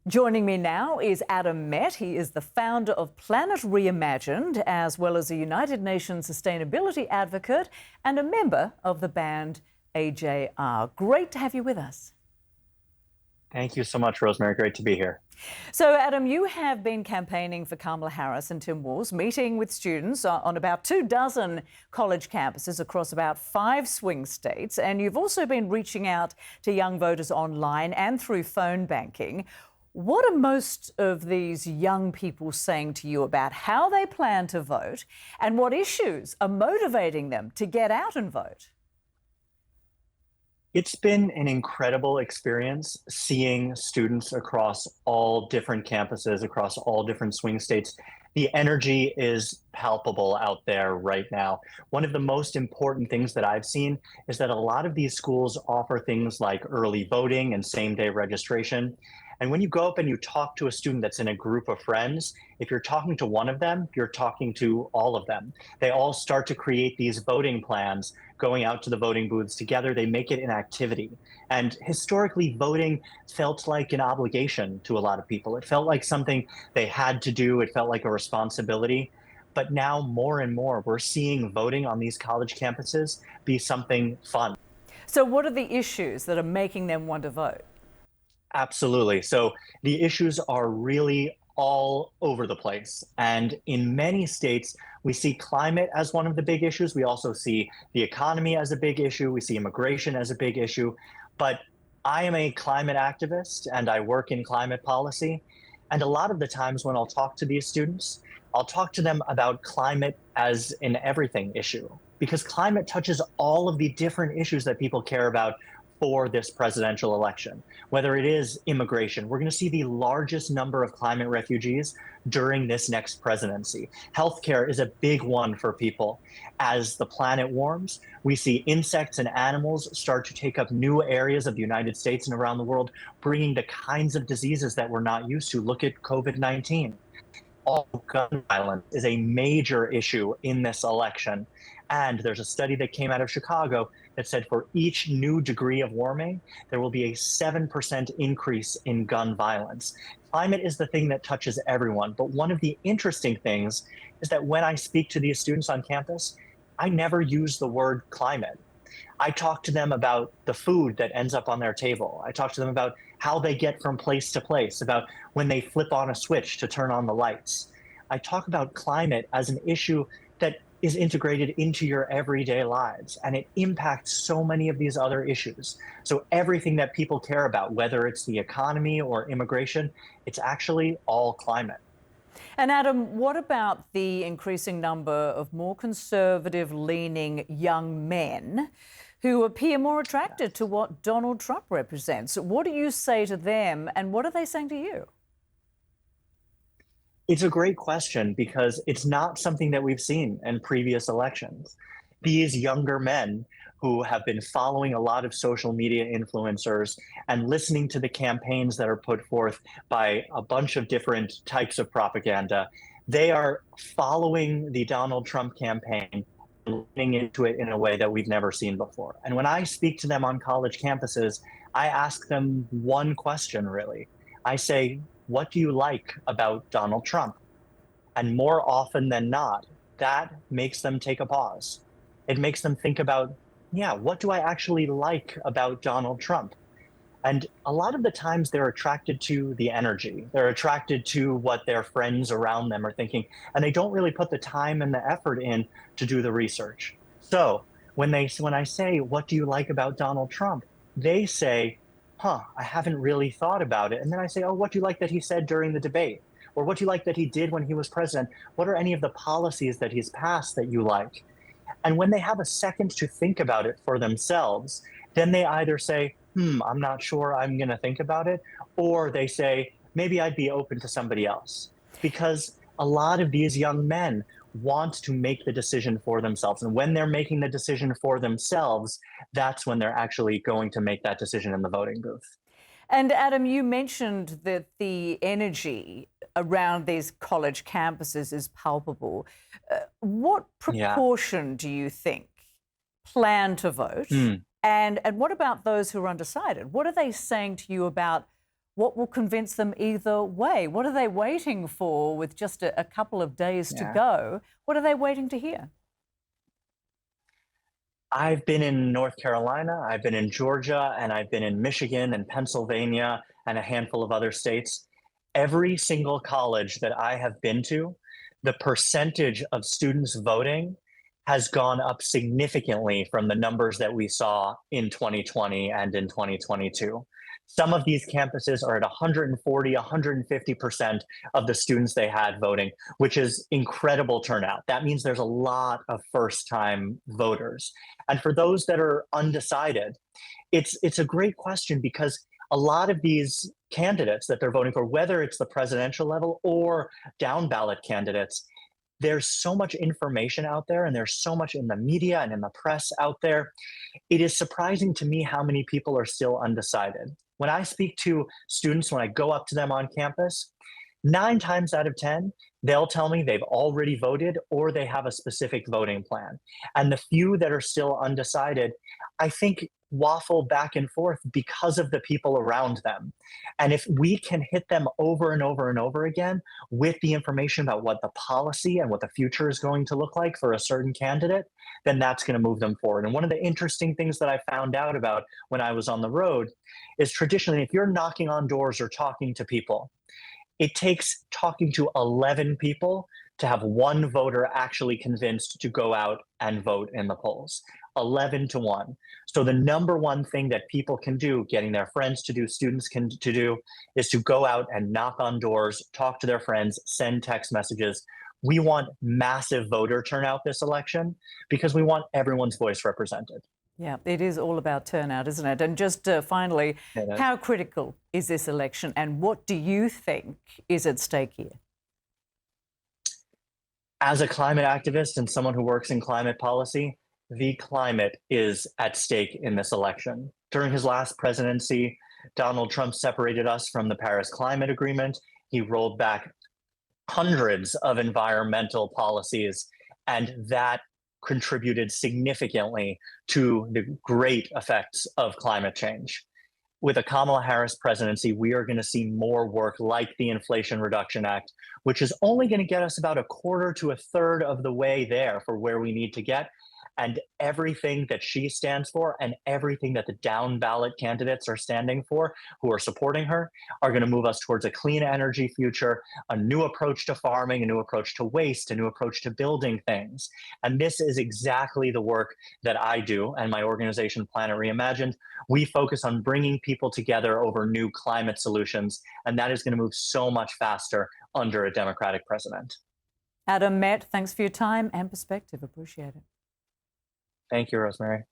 Joining me now is Adam Met. He is the founder of Planet Reimagined, as well as a United Nations sustainability advocate and a member of the band AJR. Great to have you with us. Thank you so much, Rosemary. Great to be here. So, Adam, you have been campaigning for Kamala Harris and Tim Walz, meeting with students on about 24 college campuses across about 5 swing states, and you've also been reaching out to young voters online and through phone banking. What are most of these young people saying to you about how they plan to vote and what issues are motivating them to get out and vote? It's been an incredible experience seeing students across all different campuses, across all different swing states. The energy is palpable out there right now. One of the most important things that I've seen is that a lot of these schools offer things like early voting and same-day registration. And when you go up and you talk to a student that's in a group of friends, if you're talking to one of them, you're talking to all of them. They all start to create these voting plans, going out to the voting booths together. They make it an activity. And historically, voting felt like an obligation to a lot of people. It felt like something they had to do. It felt like a responsibility. But now, more and more, we're seeing voting on these college campuses be something fun. So, what are the issues that are making them want to vote? Absolutely. So the issues are really all over the place. And in many states, we see climate as one of the big issues. We also see the economy as a big issue. We see immigration as a big issue. But I am a climate activist and I work in climate policy. And a lot of the times when I'll talk to these students, I'll talk to them about climate as an everything issue, because climate touches all of the different issues that people care about for this presidential election. Whether it is immigration, we're going to see the largest number of climate refugees during this next presidency. Healthcare is a big one for people. As the planet warms, we see insects and animals start to take up new areas of the United States and around the world, bringing the kinds of diseases that we're not used to. Look at COVID-19. All gun violence is a major issue in this election. And there's a study that came out of Chicago that said for each new degree of warming, there will be a 7% increase in gun violence. Climate is the thing that touches everyone. But one of the interesting things is that when I speak to these students on campus, I never use the word climate. I talk to them about the food that ends up on their table. I talk to them about how they get from place to place, about when they flip on a switch to turn on the lights. I talk about climate as an issue that is integrated into your everyday lives, and it impacts so many of these other issues. So everything that people care about, whether it's the economy or immigration, it's actually all climate. And Adam, what about the increasing number of more conservative-leaning young men who appear more attracted to what Donald Trump represents? What do you say to them, and what are they saying to you? It's a great question because it's not something that we've seen in previous elections. These younger men who have been following a lot of social media influencers and listening to the campaigns that are put forth by a bunch of different types of propaganda, they are following the Donald Trump campaign and leaning into it in a way that we've never seen before. And when I speak to them on college campuses, I ask them one question, really. I say, what do you like about Donald Trump? And more often than not, that makes them take a pause. It makes them think about, yeah, what do I actually like about Donald Trump? And a lot of the times they're attracted to the energy. They're attracted to what their friends around them are thinking, and they don't really put the time and the effort in to do the research. So when I say, what do you like about Donald Trump? They say, I haven't really thought about it. And then I say, oh, what do you like that he said during the debate? Or what do you like that he did when he was president? What are any of the policies that he's passed that you like? And when they have a second to think about it for themselves, then they either say, I'm not sure I'm going to think about it, or they say, maybe I'd be open to somebody else. Because a lot of these young men want to make the decision for themselves. And when they're making the decision for themselves, that's when they're actually going to make that decision in the voting booth. And Adam, you mentioned that the energy around these college campuses is palpable. What Yeah. proportion do you think plan to vote? And what about those who are undecided? What are they saying to you about what will convince them either way? What are they waiting for with just a couple of days to Yeah. go? What are they waiting to hear? I've been in North Carolina, I've been in Georgia, and I've been in Michigan and Pennsylvania and a handful of other states. Every single college that I have been to, the percentage of students voting has gone up significantly from the numbers that we saw in 2020 and in 2022. Some of these campuses are at 140, 150% of the students they had voting, which is incredible turnout. That means there's a lot of first time voters. And for those that are undecided, it's a great question because a lot of these candidates that they're voting for, whether it's the presidential level or down ballot candidates, there's so much information out there and there's so much in the media and in the press out there. It is surprising to me how many people are still undecided. When I speak to students, when I go up to them on campus, 9 times out of 10, they'll tell me they've already voted or they have a specific voting plan. And the few that are still undecided, I think waffle back and forth because of the people around them. And if we can hit them over and over and over again with the information about what the policy and what the future is going to look like for a certain candidate, then that's going to move them forward. And one of the interesting things that I found out about when I was on the road is traditionally, if you're knocking on doors or talking to people, it takes talking to 11 people to have one voter actually convinced to go out and vote in the polls. 11 to 1. So the number one thing that people can do, getting their friends to do, students can to do, is to go out and knock on doors, talk to their friends, send text messages. We want massive voter turnout this election because we want everyone's voice represented. Yeah, it is all about turnout, isn't it? And just finally, how critical is this election and what do you think is at stake here? As a climate activist and someone who works in climate policy, the climate is at stake in this election. During his last presidency, Donald Trump separated us from the Paris Climate Agreement. He rolled back hundreds of environmental policies, and that contributed significantly to the great effects of climate change. With a Kamala Harris presidency, we are going to see more work like the Inflation Reduction Act, which is only going to get us about a quarter to a third of the way there for where we need to get. And everything that she stands for and everything that the down ballot candidates are standing for, who are supporting her, are going to move us towards a clean energy future, a new approach to farming, a new approach to waste, a new approach to building things. And this is exactly the work that I do and my organization, Planet Reimagined. We focus on bringing people together over new climate solutions, and that is going to move so much faster under a Democratic president. Adam Met, thanks for your time and perspective. Appreciate it. Thank you, Rosemary.